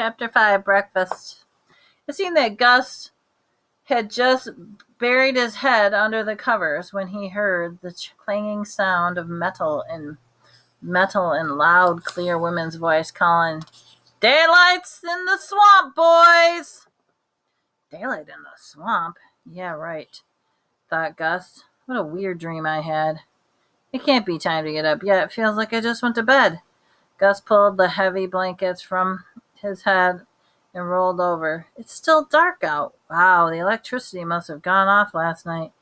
Chapter 5, Breakfast. It seemed that Gus had just buried his head under the covers when he heard the clanging sound of metal and loud, clear woman's voice calling, "Daylight's in the swamp, boys!" Daylight in the swamp? Yeah, right, thought Gus. What a weird dream I had. It can't be time to get up yet. It feels like I just went to bed. Gus pulled the heavy blankets from his head and rolled over. It's still dark out. Wow, the electricity must have gone off last night,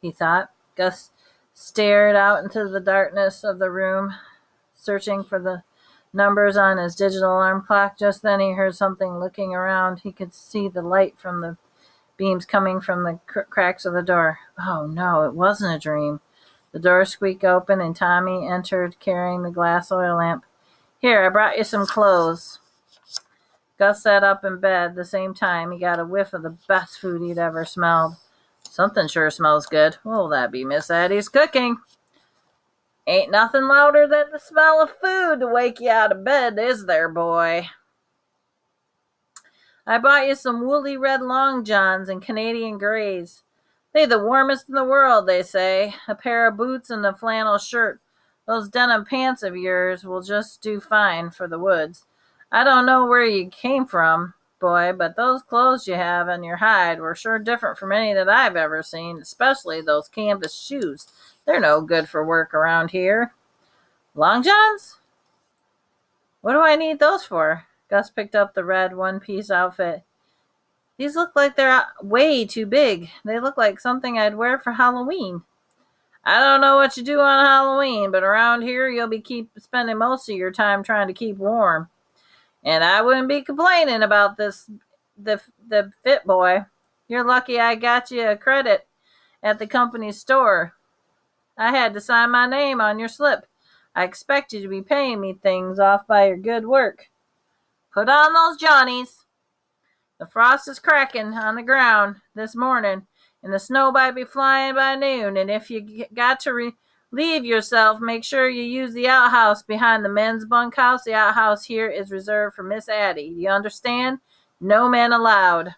he thought. Gus stared out into the darkness of the room, searching for the numbers on his digital alarm clock. Just then he heard something looking around. He could see the light from the beams coming from the cracks of the door. Oh no, it wasn't a dream. The door squeaked open and Tommy entered carrying the glass oil lamp. "Here, I brought you some clothes." Gus sat up in bed. The same time, he got a whiff of the best food he'd ever smelled. Something sure smells good. What'll that be, Miss Addie's cooking? Ain't nothing louder than the smell of food to wake you out of bed, is there, boy? I bought you some woolly red long johns and Canadian grays. They the warmest in the world, they say. A pair of boots and a flannel shirt. Those denim pants of yours will just do fine for the woods. I don't know where you came from, boy, but those clothes you have on your hide were sure different from any that I've ever seen, especially those canvas shoes. They're no good for work around here. Long johns? What do I need those for? Gus picked up the red one-piece outfit. These look like they're way too big. They look like something I'd wear for Halloween. I don't know what you do on Halloween, but around here you'll be spending most of your time trying to keep warm. And I wouldn't be complaining about the fit, boy. You're lucky I got you a credit at the company's store. I had to sign my name on your slip. I expect you to be paying me things off by your good work. Put on those Johnnies. The frost is cracking on the ground this morning, and the snow might be flying by noon, and if you got to relieve yourself, make sure you use the outhouse behind the men's bunkhouse. The outhouse here is reserved for Miss Addie. You understand? No men allowed.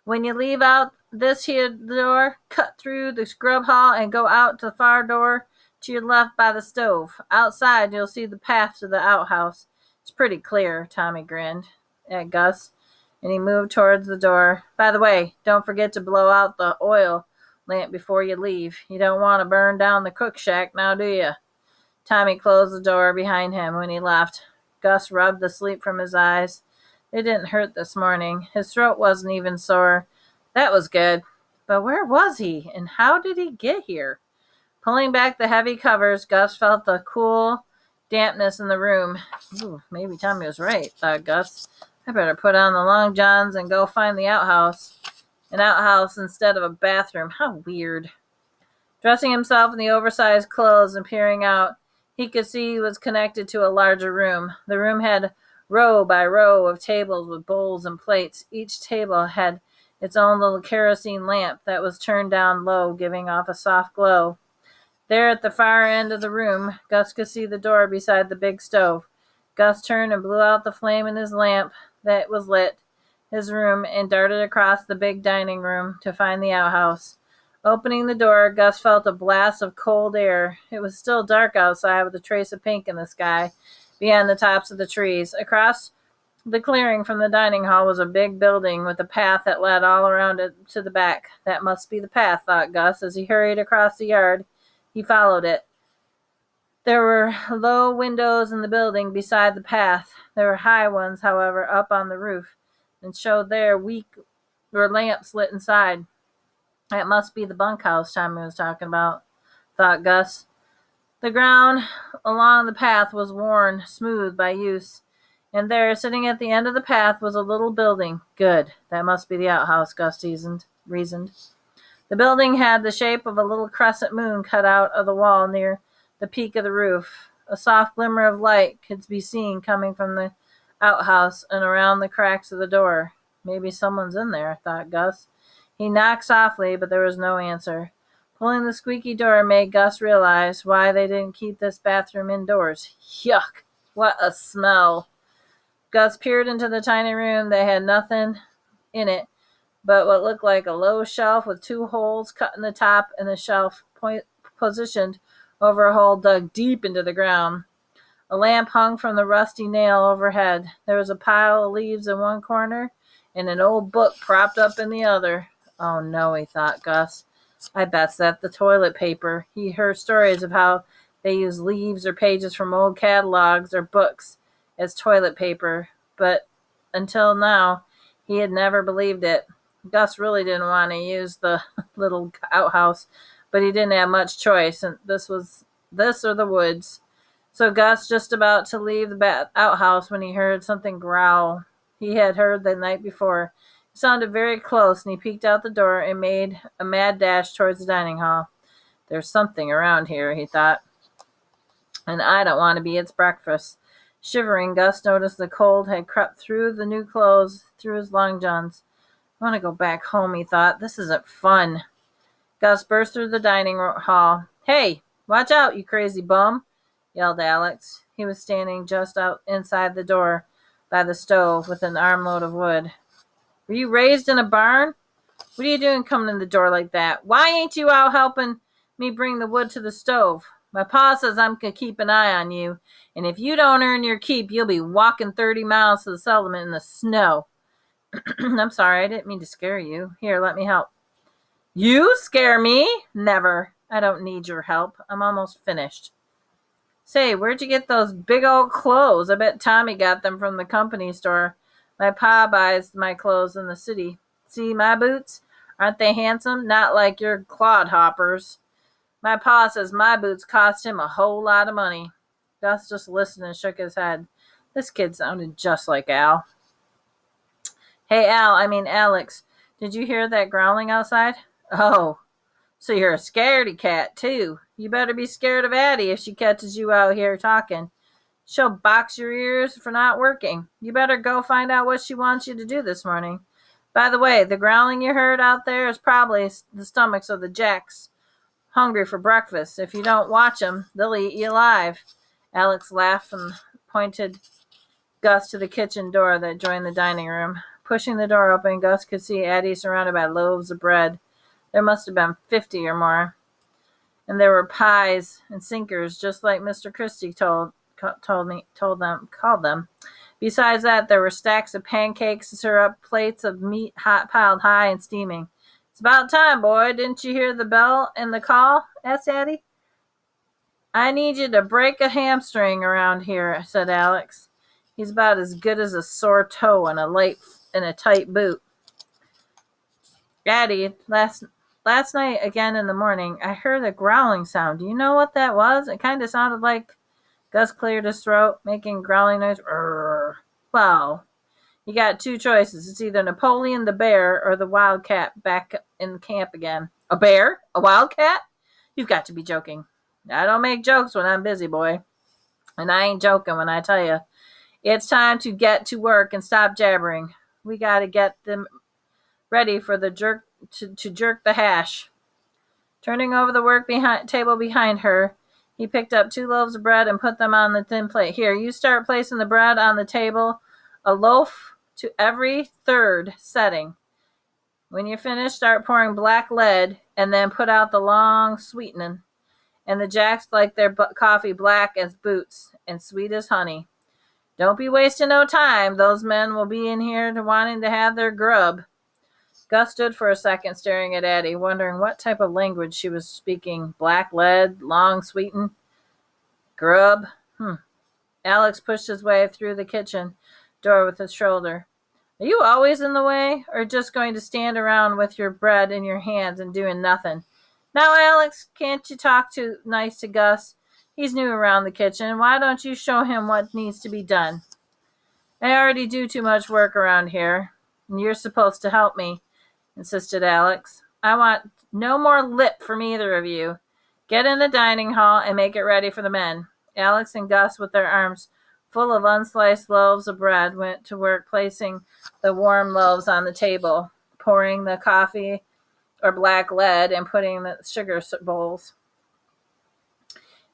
When you leave out this here door, cut through the scrub hall and go out to the far door to your left by the stove. Outside, you'll see the path to the outhouse. It's pretty clear, Tommy grinned at Gus, and he moved towards the door. By the way, don't forget to blow out the oil lamp before you leave. You don't want to burn down the cook shack now, do you? Tommy closed the door behind him when he left. Gus rubbed the sleep from his eyes. It didn't hurt this morning. His throat wasn't even sore. That was good. But where was he, and how did he get here? Pulling back the heavy covers, Gus felt the cool dampness in the room. Ooh, maybe Tommy was right, thought Gus. I better put on the long johns and go find the outhouse. An outhouse instead of a bathroom. How weird. Dressing himself in the oversized clothes and peering out, he could see he was connected to a larger room. The room had row by row of tables with bowls and plates. Each table had its own little kerosene lamp that was turned down low, giving off a soft glow. There at the far end of the room, Gus could see the door beside the big stove. Gus turned and blew out the flame in his lamp that was lit his room and darted across the big dining room to find the outhouse. Opening the door, Gus felt a blast of cold air. It was still dark outside with a trace of pink in the sky beyond the tops of the trees. Across the clearing from the dining hall was a big building with a path that led all around it to the back. That must be the path, thought Gus. As he hurried across the yard, he followed it. There were low windows in the building beside the path. There were high ones, however, up on the roof, and showed there were lamps lit inside. That must be the bunkhouse Tommy was talking about, thought Gus. The ground along the path was worn smooth by use, and there, sitting at the end of the path, was a little building. Good. That must be the outhouse, Gus reasoned. The building had the shape of a little crescent moon cut out of the wall near the peak of the roof. A soft glimmer of light could be seen coming from the outhouse and around the cracks of the door. Maybe someone's in there, thought Gus. He knocked softly, but there was no answer. Pulling the squeaky door made Gus realize why they didn't keep this bathroom indoors. Yuck! What a smell! Gus peered into the tiny room that had nothing in it but what looked like a low shelf with 2 holes cut in the top and the shelf positioned over a hole dug deep into the ground. A lamp hung from the rusty nail overhead. There was a pile of leaves in one corner and an old book propped up in the other. Oh no, he thought, Gus. I bet that's the toilet paper. He heard stories of how they use leaves or pages from old catalogs or books as toilet paper, but until now, he had never believed it. Gus really didn't want to use the little outhouse, but he didn't have much choice, and this or the woods. So Gus just about to leave the outhouse when he heard something growl he had heard the night before. It sounded very close, and he peeked out the door and made a mad dash towards the dining hall. There's something around here, he thought, and I don't want to be its breakfast. Shivering, Gus noticed the cold had crept through the new clothes, through his long johns. I want to go back home, he thought. This isn't fun. Gus burst through the dining hall. Hey, watch out, you crazy bum, yelled Alex. He was standing just out inside the door by the stove with an armload of wood. Were you raised in a barn? What are you doing coming in the door like that? Why ain't you out helping me bring the wood to the stove? My pa says I'm going to keep an eye on you, and if you don't earn your keep, you'll be walking 30 miles to the settlement in the snow. I'm sorry, I didn't mean to scare you. Here, let me help. You scare me? Never. I don't need your help. I'm almost finished. Say, where'd you get those big old clothes? I bet Tommy got them from the company store. My pa buys my clothes in the city. See my boots? Aren't they handsome? Not like your clodhoppers. My pa says my boots cost him a whole lot of money. Gus just listened and shook his head. This kid sounded just like Al. Hey, Alex, did you hear that growling outside? Oh, so you're a scaredy cat, too. You better be scared of Addie if she catches you out here talking. She'll box your ears for not working. You better go find out what she wants you to do this morning. By the way, the growling you heard out there is probably the stomachs of the Jacks. Hungry for breakfast. If you don't watch them, they'll eat you alive. Alex laughed and pointed Gus to the kitchen door that joined the dining room. Pushing the door open, Gus could see Addie surrounded by loaves of bread. There must have been 50 or more. And there were pies and sinkers, just like Mr. Christie called them. Besides that, there were stacks of pancakes, syrup, plates of meat piled high and steaming. It's about time, boy. Didn't you hear the bell and the call? Asked Addie. I need you to break a hamstring around here, said Alex. He's about as good as a sore toe in a tight boot. Addie, last night again in the morning, I heard a growling sound. Do you know what that was? It kind of sounded like Gus cleared his throat, making growling noise. Well, you got 2 choices. It's either Napoleon the bear or the wildcat back in camp again. A bear? A wildcat? You've got to be joking. I don't make jokes when I'm busy, boy. And I ain't joking when I tell you. It's time to get to work and stop jabbering. We got to get them ready for the jerk to jerk the hash. Turning over the work table behind her, he picked up 2 loaves of bread and put them on the thin plate. Here, you start placing the bread on the table, a loaf to every 3rd setting. When you're finished, start pouring black lead and then put out the long sweetening. And the Jacks like their coffee black as boots and sweet as honey. Don't be wasting no time. Those men will be in here wanting to have their grub. Gus stood for a second staring at Addie, wondering what type of language she was speaking. Black lead, long sweeten, grub. Alex pushed his way through the kitchen door with his shoulder. Are you always in the way, or just going to stand around with your bread in your hands and doing nothing? Now, Alex, can't you talk nice to Gus? He's new around the kitchen. Why don't you show him what needs to be done? I already do too much work around here, and you're supposed to help me, insisted Alex. I want no more lip from either of you. Get in the dining hall and make it ready for the men. Alex and Gus, with their arms full of unsliced loaves of bread, went to work placing the warm loaves on the table, pouring the coffee or black lead, and putting the sugar bowls.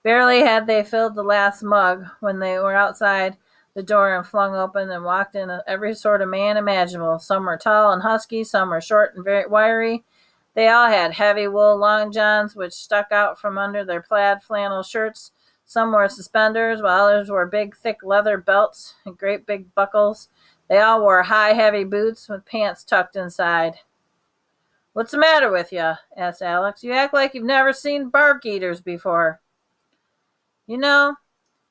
Barely had they filled the last mug when they were outside the door and flung open and walked in every sort of man imaginable. Some were tall and husky, some were short and very wiry. They all had heavy wool long johns which stuck out from under their plaid flannel shirts. Some wore suspenders, while others wore big, thick leather belts and great big buckles. They all wore high, heavy boots with pants tucked inside. "What's the matter with you?" asked Alex. "You act like you've never seen bark eaters before." "You know,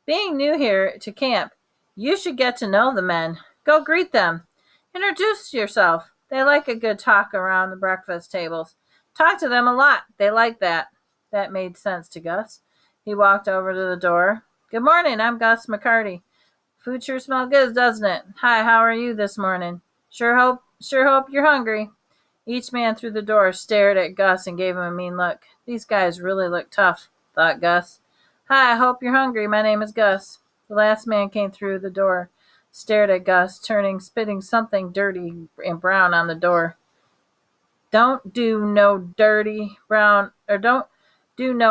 being new here to camp, you should get to know the men. Go greet them. Introduce yourself. They like a good talk around the breakfast tables. Talk to them a lot. They like that." That made sense to Gus. He walked over to the door. "Good morning, I'm Gus McCarty. Food sure smells good, doesn't it? Hi, how are you this morning? Sure hope you're hungry." Each man through the door stared at Gus and gave him a mean look. These guys really look tough, thought Gus. "Hi, I hope you're hungry. My name is Gus." The last man came through the door, stared at Gus, spitting something dirty and brown on the door. Don't do no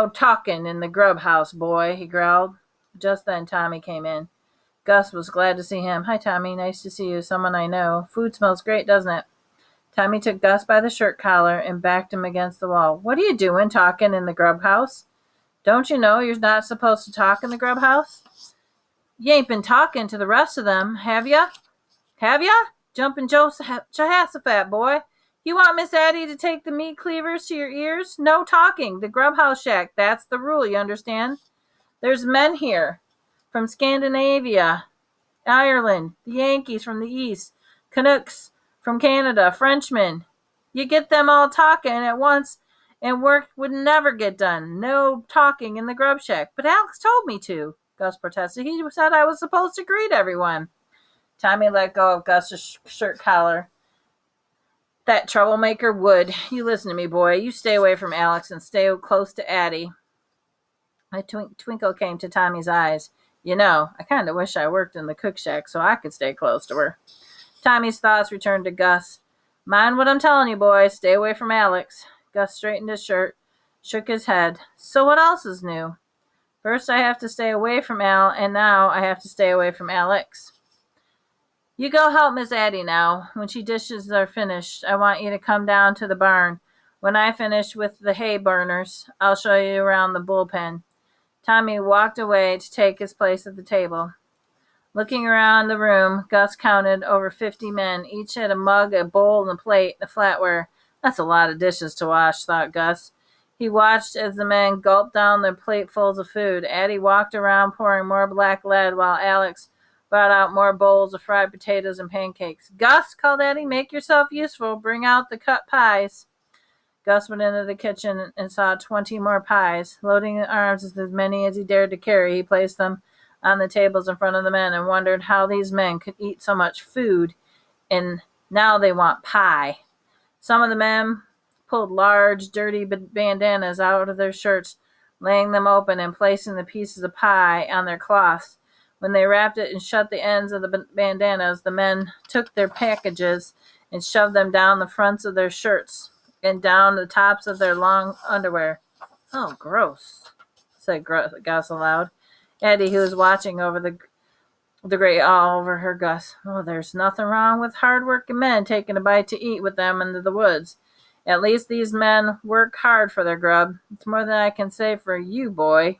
talking in the grub house, boy," he growled. Just then Tommy came in. Gus was glad to see him. "Hi, Tommy. Nice to see you. Someone I know. Food smells great, doesn't it?" Tommy took Gus by the shirt collar and backed him against the wall. "What are you doing talking in the grub house? Don't you know you're not supposed to talk in the grub house? You ain't been talking to the rest of them, have ya? Have ya? Jumping Jehoshaphat, boy. You want Miss Addie to take the meat cleavers to your ears? No talking. The grub house shack. That's the rule, you understand? There's men here from Scandinavia, Ireland, the Yankees from the East, Canucks from Canada, Frenchmen. You get them all talking at once and work would never get done. No talking in the grub shack." "But Alex told me to," Gus protested. "He said I was supposed to greet everyone." Tommy let go of Gus's shirt collar. "That troublemaker would. You listen to me, boy. You stay away from Alex and stay close to Addie." A twinkle came to Tommy's eyes. "You know, I kind of wish I worked in the cook shack so I could stay close to her." Tommy's thoughts returned to Gus. "Mind what I'm telling you, boy. Stay away from Alex." Gus straightened his shirt, shook his head. "So what else is new? First I have to stay away from Al, and now I have to stay away from Alex. You go help Miss Addie now. When she dishes are finished, I want you to come down to the barn. When I finish with the hay burners, I'll show you around the bullpen." Tommy walked away to take his place at the table. Looking around the room, Gus counted over 50 men. Each had a mug, a bowl, and a plate, and a flatware. "That's a lot of dishes to wash," thought Gus. He watched as the men gulped down their platefuls of food. Addie walked around pouring more black lead while Alex brought out more bowls of fried potatoes and pancakes. "Gus," called Addie, "make yourself useful. Bring out the cut pies." Gus went into the kitchen and saw 20 more pies. Loading his arms with as many as he dared to carry, he placed them on the tables in front of the men and wondered how these men could eat so much food, and now they want pie. Some of the men pulled large, dirty bandanas out of their shirts, laying them open and placing the pieces of pie on their cloths. When they wrapped it and shut the ends of the bandanas, the men took their packages and shoved them down the fronts of their shirts and down the tops of their long underwear. "Oh, gross," said Gus aloud. Addie, who was watching over the grate all over her Gus. "Oh, there's nothing wrong with hard-working men taking a bite to eat with them into the woods. At least these men work hard for their grub. It's more than I can say for you, boy."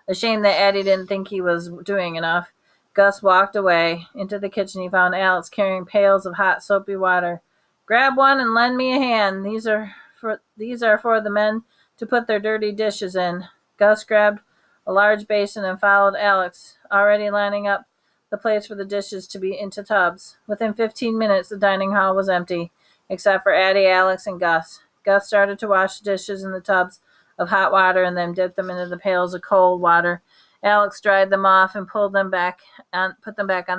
Ashamed that Addie didn't think he was doing enough, Gus walked away. Into the kitchen he found Alex carrying pails of hot, soapy water. "Grab one and lend me a hand. These are for the men to put their dirty dishes in." Gus grabbed a large basin and followed Alex, already lining up the plates for the dishes to be into tubs. Within 15 minutes, the dining hall was empty, except for Addie, Alex, and Gus. Gus started to wash the dishes in the tubs of hot water and then dipped them into the pails of cold water. Alex dried them off and put them back on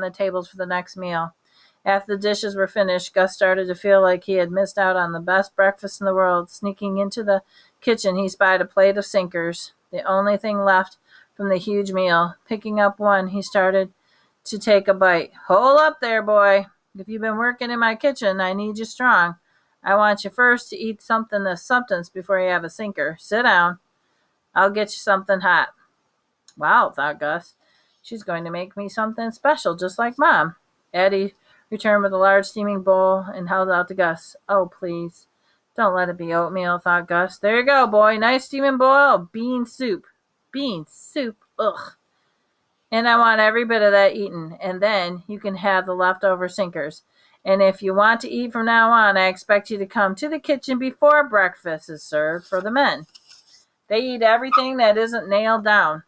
the tables for the next meal. After the dishes were finished, Gus started to feel like he had missed out on the best breakfast in the world. Sneaking into the kitchen, he spied a plate of sinkers, the only thing left from the huge meal. Picking up one, he started to take a bite. "Hold up there, boy. If you've been working in my kitchen, I need you strong. I want you first to eat something of substance before you have a sinker. Sit down. I'll get you something hot." "Wow," thought Gus. She's going to make me something special, just like Mom. Eddie returned with a large steaming bowl and held it out to Gus. Oh, please. Don't let it be oatmeal, thought Gus. There you go, boy. Nice steaming bowl of bean soup. Bean soup. Ugh. And I want every bit of that eaten, and then you can have the leftover sinkers. And if you want to eat from now on, I expect you to come to the kitchen before breakfast is served for the men. They eat everything that isn't nailed down.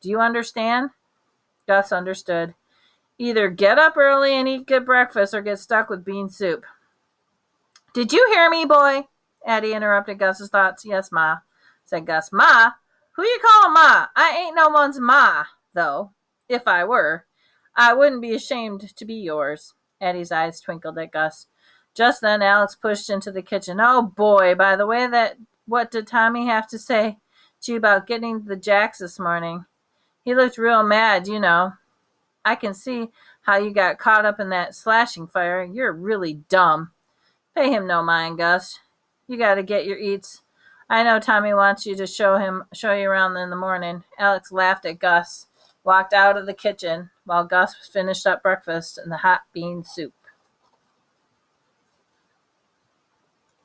Do you understand? Gus understood. Either get up early and eat good breakfast or get stuck with bean soup. Did you hear me, boy? Eddie interrupted Gus's thoughts. Yes, Ma, said Gus. Ma? Who you call Ma? I ain't no one's Ma, though. If I were, I wouldn't be ashamed to be yours. Eddie's eyes twinkled at Gus. Just then Alex pushed into the kitchen. Oh, boy, by the way, what did Tommy have to say to you about getting the jacks this morning? He looked real mad, you know. I can see how you got caught up in that slashing fire. You're really dumb. Pay him no mind, Gus. You got to get your eats. I know Tommy wants you to show you around in the morning. Alex laughed at Gus, walked out of the kitchen while Gus finished up breakfast and the hot bean soup.